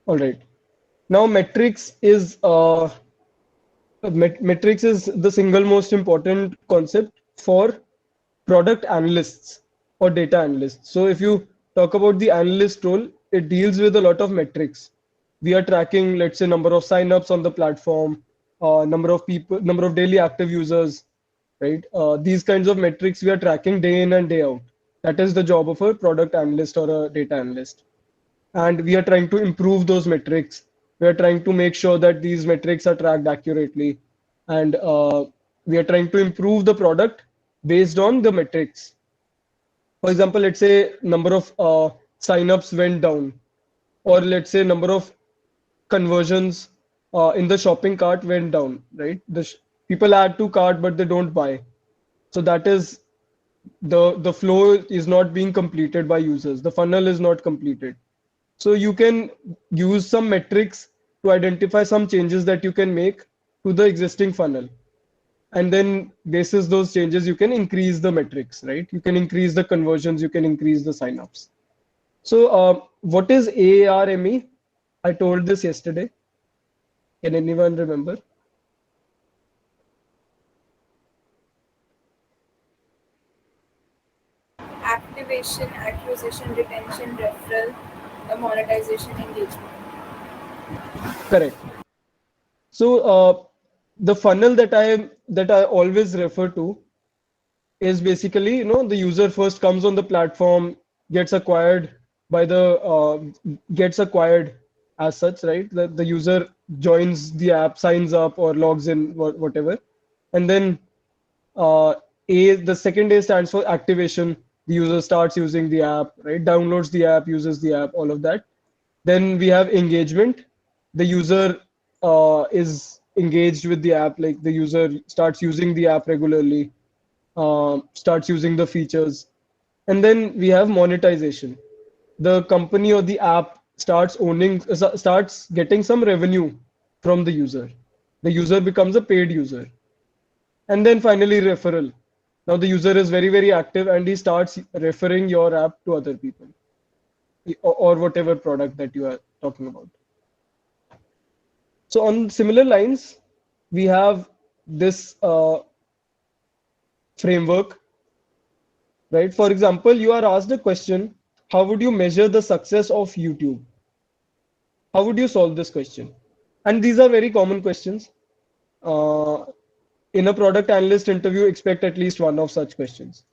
All right. Now, metrics is the single most important concept for product analysts or data analysts. So if you talk about the analyst role, it deals with a lot of metrics. We are tracking, let's say, number of signups on the platform, number of people, number of daily active users, right? These kinds of metrics we are tracking day in and day out. That is the job of a product analyst or a data analyst. And we are trying to improve those metrics. We are trying to make sure that these metrics are tracked accurately, and we are trying to improve the product based on the metrics. For example, let's say number of signups went down, or let's say number of conversions in the shopping cart went down, right? People add to cart, but they don't buy. So that is the flow is not being completed by users. The funnel is not completed. So you can use some metrics to identify some changes that you can make to the existing funnel. And then basis those changes, you can increase the metrics, right? You can increase the conversions, you can increase the signups. So what is AARME? I told this yesterday. Can anyone remember? Activation, acquisition, retention, referral, monetization, engagement. Correct. So the funnel that I always refer to is basically, the user first comes on the platform, gets acquired by the gets acquired as such, right? The user joins the app, signs up or logs in, whatever, and then uh, the second A stands for activation. The user starts using the app, right? Downloads the app, uses the app, all of that. Then we have engagement. The user is engaged with the app, like the user starts using the app regularly, starts using the features. And then we have monetization. The company or the app starts getting some revenue from the user. The user becomes a paid user. And then finally, referral. Now the user is very, very active and he starts referring your app to other people, or whatever product that you are talking about. So on similar lines, we have this framework, right? For example, you are asked a question, how would you measure the success of YouTube? How would you solve this question? And these are very common questions. Uh, in a product analyst interview, expect at least one of such questions.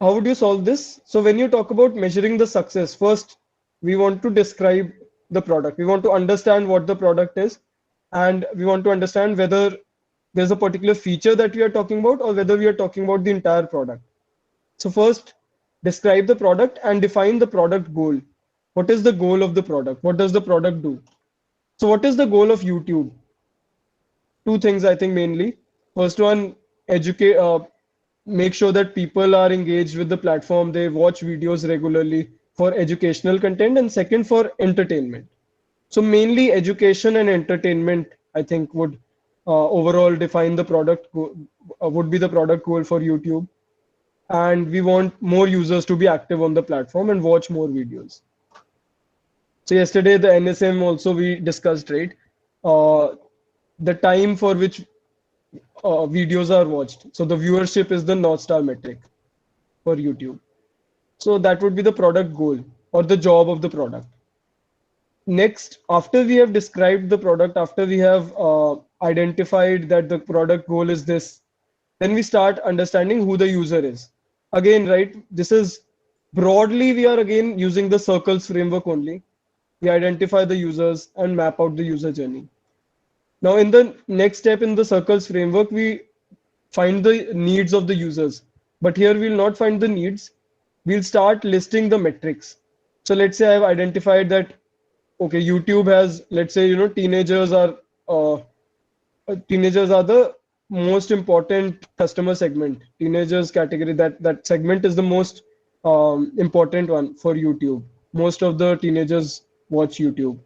How would you solve this? So when you talk about measuring the success, first we want to describe the product. We want to understand what the product is, and we want to understand whether there's a particular feature that we are talking about or whether we are talking about the entire product. So first, describe the product and define the product goal. What is the goal of the product? What does the product do? So what is the goal of YouTube? Two things I think mainly. First one, educate, make sure that people are engaged with the platform. They watch videos regularly for educational content, and second, for entertainment. So mainly education and entertainment, I think, would overall define the would be the product goal for YouTube. And we want more users to be active on the platform and watch more videos. So yesterday, the NSM also we discussed, right? Uh, the time for which videos are watched. So the viewership is the North Star metric for YouTube. So that would be the product goal or the job of the product. Next, after we have described the product, after we have identified that the product goal is this, then we start understanding who the user is. Again, right, this is broadly, we are again using the circles framework only. We identify the users and map out the user journey. Now, in the next step in the circles framework, we find the needs of the users. But here we'll not find the needs. We'll start listing the metrics. So let's say I've identified that, okay, YouTube has, let's say, uh, teenagers are the most important customer segment. Teenagers category, that segment is the most important one for YouTube. Most of the teenagers watch YouTube.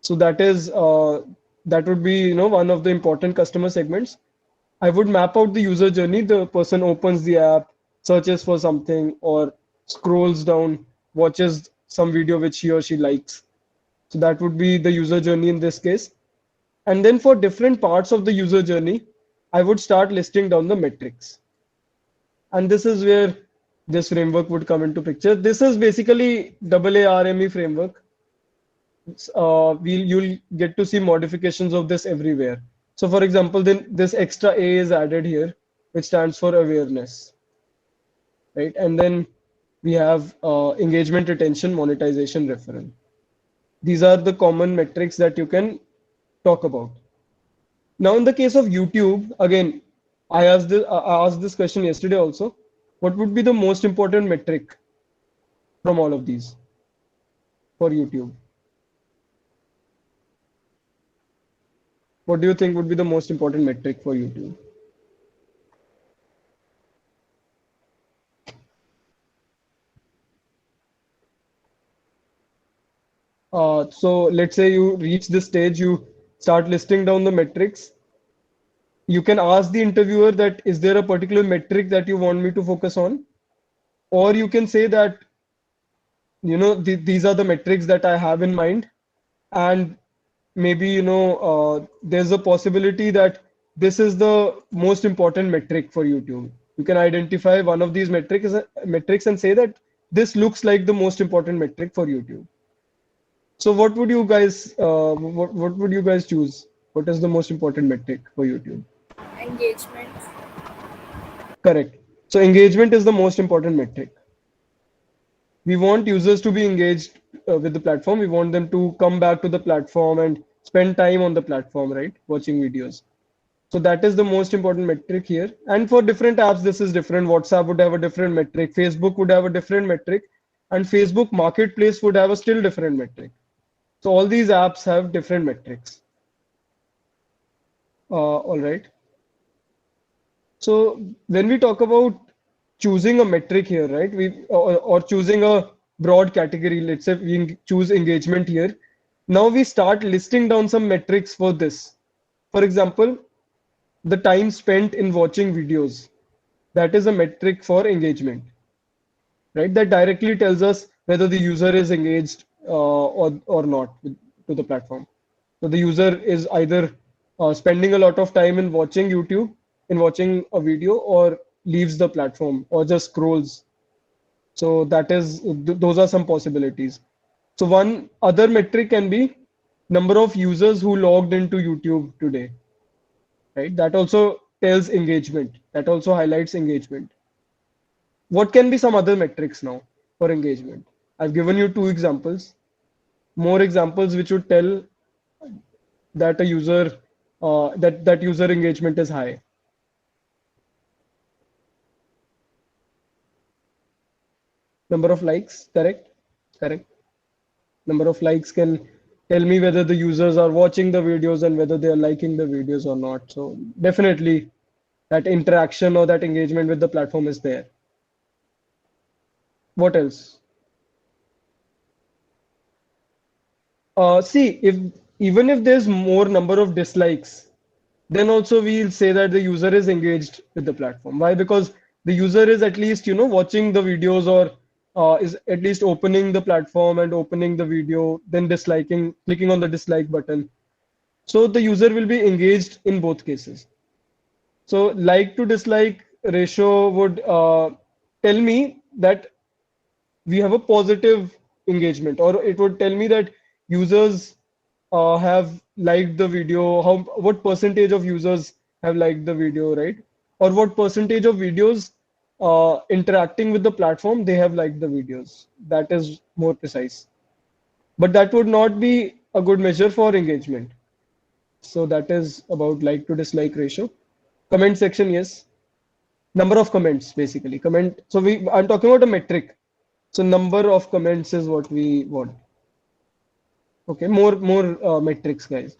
So that would be, one of the important customer segments. I would map out the user journey. The person opens the app, searches for something, or scrolls down, watches some video which he or she likes. So that would be the user journey in this case. And then for different parts of the user journey, I would start listing down the metrics. And this is where this framework would come into picture. This is basically AARME framework. You'll get to see modifications of this everywhere. So for example, then this extra A is added here, which stands for awareness, right? And then we have engagement, retention, monetization, referral. These are the common metrics that you can talk about. Now, in the case of YouTube, again, I asked this question yesterday also. What would be the most important metric from all of these for YouTube? What do you think would be the most important metric for YouTube? So let's say you reach this stage, you start listing down the metrics. You can ask the interviewer that is there a particular metric that you want me to focus on? Or you can say that, these are the metrics that I have in mind. And maybe, there's a possibility that this is the most important metric for YouTube. You can identify one of these metrics and say that this looks like the most important metric for YouTube. So what would you guys choose? What is the most important metric for YouTube? Engagement. Correct. So engagement is the most important metric. We want users to be engaged with the platform. We want them to come back to the platform and spend time on the platform, right? Watching videos. So that is the most important metric here. And for different apps, this is different. WhatsApp would have a different metric. Facebook would have a different metric. And Facebook Marketplace would have a still different metric. So all these apps have different metrics. All right. So when we talk about choosing a metric here, right? Or choosing a broad category. Let's say we choose engagement here. Now we start listing down some metrics for this. For example, the time spent in watching videos. That is a metric for engagement, right? That directly tells us whether the user is engaged or not to the platform. So the user is either spending a lot of time in watching YouTube, in watching a video, or leaves the platform or just scrolls. So those are some possibilities. So one other metric can be number of users who logged into YouTube today, right? That also tells engagement. That also highlights engagement. What can be some other metrics now for engagement? I've given you two examples. More examples which would tell that a user that user engagement is high. Number of likes, correct? Correct. Number of likes can tell me whether the users are watching the videos and whether they are liking the videos or not. So definitely that interaction or that engagement with the platform is there. What else? See, if even if there's more number of dislikes, then also we'll say that the user is engaged with the platform. Why? Because the user is at least, watching the videos or is at least opening the platform and opening the video, then disliking, clicking on the dislike button. So the user will be engaged in both cases. So like to dislike ratio would tell me that we have a positive engagement, or it would tell me that users have liked the video, what percentage of users have liked the video, right? Or what percentage of videos interacting with the platform, they have liked the videos. That is more precise. But that would not be a good measure for engagement. So that is about like to dislike ratio. Comment section, yes. Number of comments, basically. Comment. So I'm talking about a metric. So number of comments is what we want. Okay, more metrics, guys.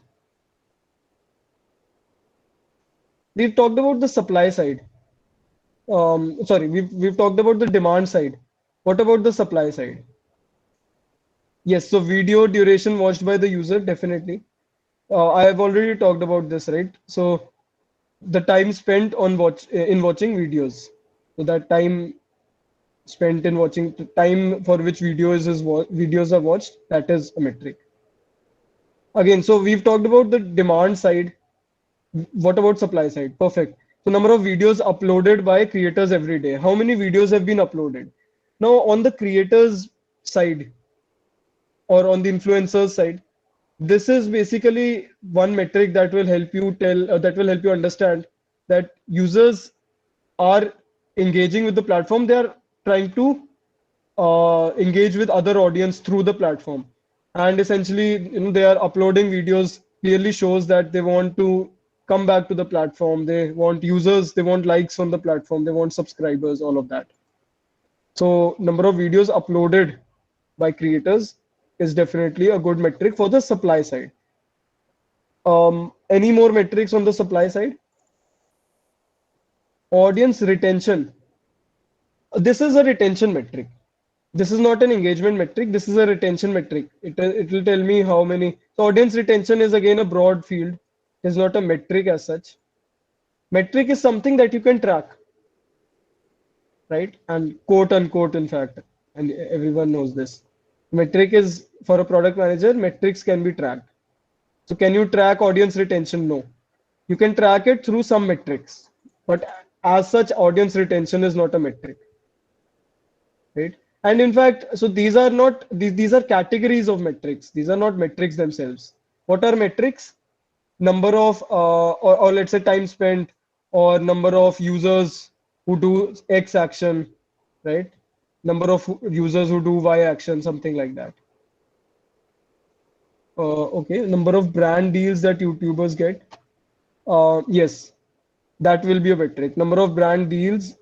We've talked about the supply side. Sorry, we've talked about the demand side. What about the supply side? Yes, so video duration watched by the user, definitely. I have already talked about this, right? So the time spent on watching videos. So that time spent in watching, time for which videos are watched, that is a metric. Again, so we've talked about the demand side. What about supply side? Perfect. So number of videos uploaded by creators every day. How many videos have been uploaded? Now on the creators side or on the influencers side, this is basically one metric that will help you that will help you understand that users are engaging with the platform. They are trying to engage with other audience through the platform, and essentially, they are uploading videos. Clearly shows that they want to come back to the platform. They want users. They want likes on the platform. They want subscribers. All of that. So number of videos uploaded by creators is definitely a good metric for the supply side. Any more metrics on the supply side? Audience retention. This is a retention metric. This is not an engagement metric. This is a retention metric. It will tell me how many. So audience retention is again a broad field. It's not a metric as such. Metric is something that you can track, right? And quote unquote, in fact, and everyone knows this. Metric is for a product manager, metrics can be tracked. So can you track audience retention? No. You can track it through some metrics, but as such, audience retention is not a metric, right? And in fact, so these are not these are categories of metrics. These are not metrics themselves. What are metrics? Number of or let's say time spent or number of users who do X action, right? Number of users who do Y action, something like that. Okay, number of brand deals that YouTubers get. Yes, that will be a metric. Number of brand deals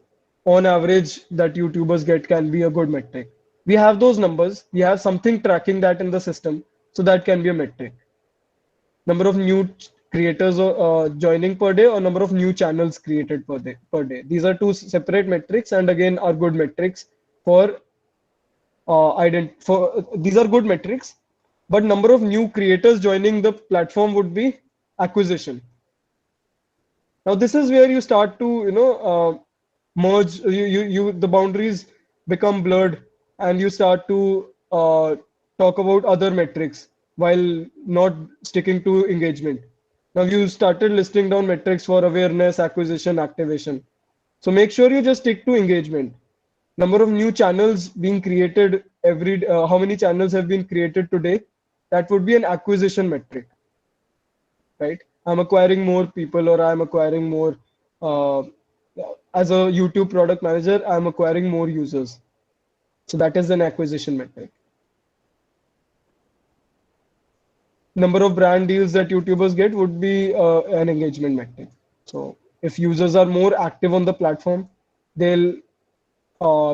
on average that YouTubers get can be a good metric. We have those numbers. We have something tracking that in the system, so that can be a metric. Number of new creators joining per day or number of new channels created per day. These are two separate metrics and again are good metrics for these are good metrics, but number of new creators joining the platform would be acquisition. Now this is where you start to merge the boundaries become blurred and you start to talk about other metrics while not sticking to engagement. Now you started listing down metrics for awareness, acquisition, activation. So make sure you just stick to engagement. Number of new channels being created how many channels have been created today? That would be an acquisition metric, right? I'm acquiring more people or I'm acquiring more uh, as a YouTube product manager, I'm acquiring more users. So that is an acquisition metric. Number of brand deals that YouTubers get would be an engagement metric. So if users are more active on the platform, they'll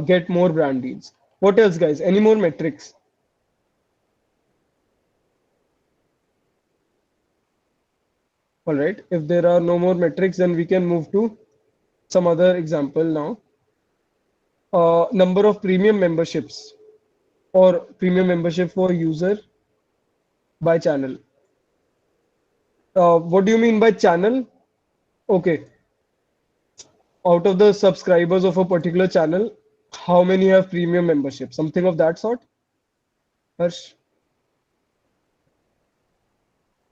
get more brand deals. What else, guys? Any more metrics? All right. If there are no more metrics, then we can move to some other example now. Number of premium memberships or premium membership for user by channel. What do you mean by channel? Okay. Out of the subscribers of a particular channel, how many have premium membership? Something of that sort? Harsh?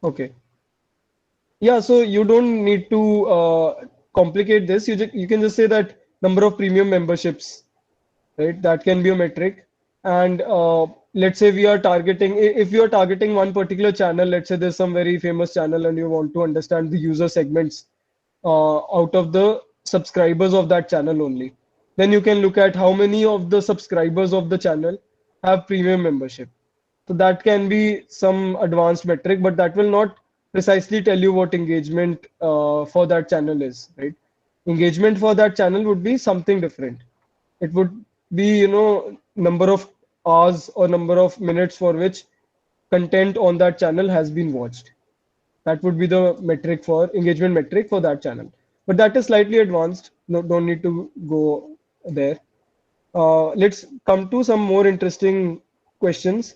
Okay. Yeah, so you don't need to complicate this. You can just say that number of premium memberships, right? That can be a metric. And let's say we are targeting, if you are targeting one particular channel, let's say there's some very famous channel and you want to understand the user segments out of the subscribers of that channel only. Then you can look at how many of the subscribers of the channel have premium membership. So that can be some advanced metric, but that will not precisely tell you what engagement for that channel is, right? Engagement for that channel would be something different. It would be, number of hours or number of minutes for which content on that channel has been watched. That would be the metric for engagement metric for that channel. But that is slightly advanced. No, don't need to go there. Let's come to some more interesting questions.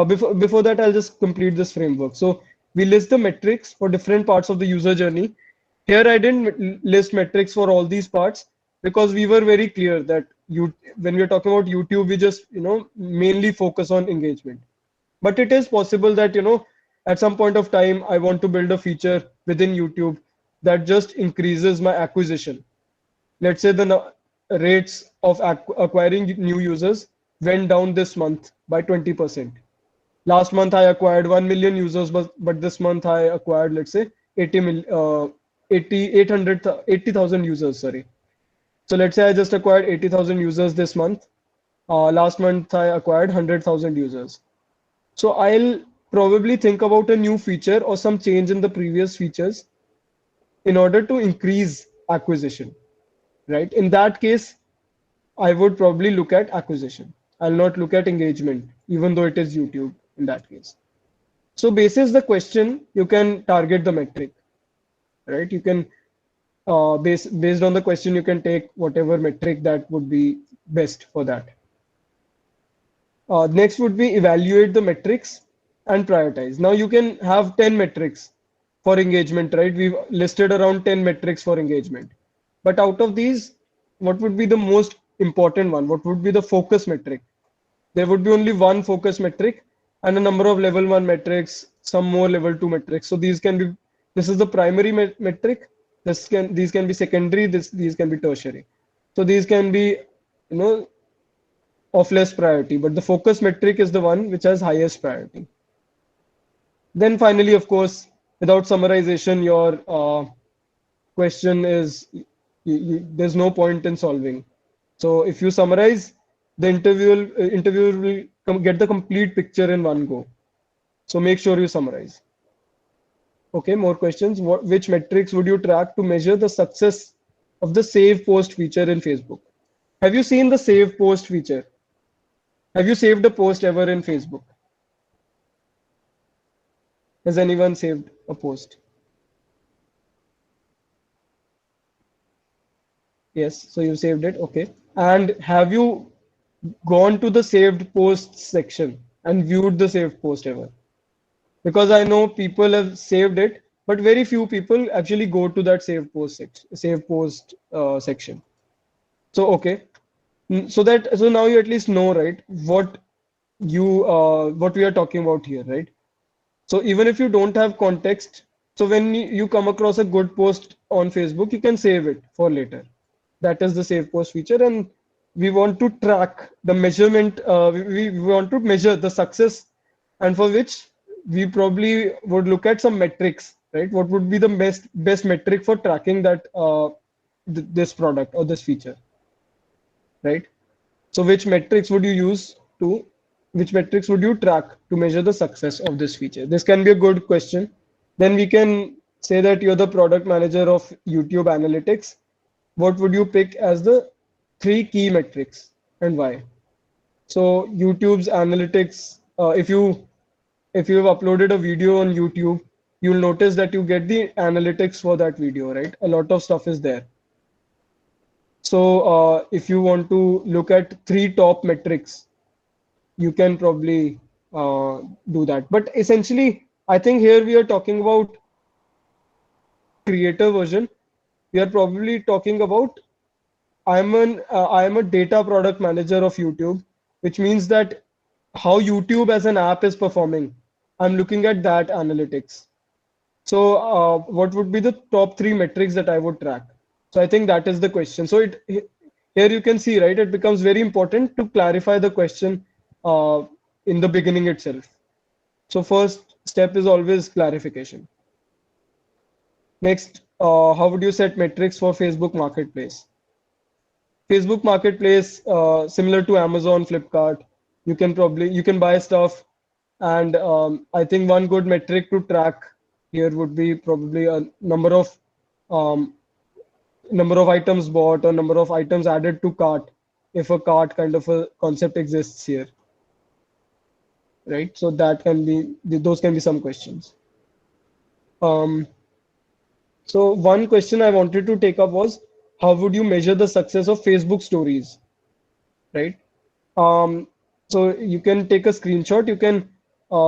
Before that, I'll just complete this framework. So we list the metrics for different parts of the user journey. Here, I didn't list metrics for all these parts because we were very clear that when we're talking about YouTube, we just mainly focus on engagement. But it is possible that At some point of time, I want to build a feature within YouTube that just increases my acquisition. Let's say the rates of acquiring new users went down this month by 20%. Last month I acquired 1 million users, but this month I acquired, let's say, 80 mil, 80, 800, 80,000 users, sorry. So let's say I just acquired 80,000 users this month. Last month I acquired 100,000 users. So I'll probably think about a new feature or some change in the previous features in order to increase acquisition, right? In that case, I would probably look at acquisition. I'll not look at engagement, even though it is YouTube in that case. So basis the question, you can target the metric, right? You can based on the question, you can take whatever metric that would be best for that. Next would be evaluate the metrics and prioritize. Now you can have 10 metrics for engagement, right? We've listed around 10 metrics for engagement. But out of these, what would be the most important one? What would be the focus metric? There would be only one focus metric and a number of level 1 metrics, some more level 2 metrics. So this is the primary metric. These can be secondary. These can be tertiary. So these can be, you know, of less priority, but the focus metric is the one which has highest priority. Then finally, of course, without summarization, your question is there's no point in solving. So if you summarize, the interviewer will get the complete picture in one go. So make sure you summarize. Okay, more questions. Which metrics would you track to measure the success of the save post feature in Facebook? Have you seen the save post feature? Have you saved a post ever in Facebook? Has anyone saved a post? Yes, so you saved it. Okay. And have you gone to the saved posts section and viewed the saved post ever? Because I know people have saved it, but very few people actually go to that section. So okay, so now you at least know, right, what we are talking about here, right? So even if you don't have context, so when you come across a good post on Facebook, you can save it for later. That is the save post feature, and we want to track the measurement. We want to measure the success, and for which we probably would look at some metrics, right? What would be the best metric for tracking that this product or this feature, right? So which metrics would you track to measure the success of this feature? This can be a good question. Then we can say that you're the product manager of YouTube Analytics. What would you pick as the 3 key metrics and why? So YouTube's analytics, if you have uploaded a video on YouTube, you'll notice that you get the analytics for that video, right? A lot of stuff is there. So if you want to look at 3 top metrics, you can probably do that. But essentially, I think here we are talking about creator version. We are probably talking about I am a data product manager of YouTube, which means that how YouTube as an app is performing. I'm looking at that analytics. So what would be the top 3 metrics that I would track? So I think that is the question. So here you can see, right, it becomes very important to clarify the question in the beginning itself. So first step is always clarification. Next, how would you set metrics for Facebook Marketplace? Facebook Marketplace, similar to Amazon, Flipkart, you can buy stuff, and I think one good metric to track here would be probably a number of items bought or number of items added to cart, if a cart kind of a concept exists here, right? So those can be some questions. So one question I wanted to take up was, how would you measure the success of Facebook stories, right? So you can take a screenshot, you can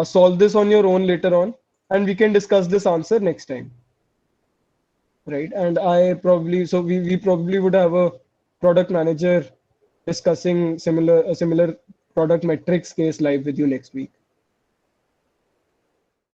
solve this on your own later on, and we can discuss this answer next time, right? And we probably would have a product manager discussing a similar product metrics case live with you next week.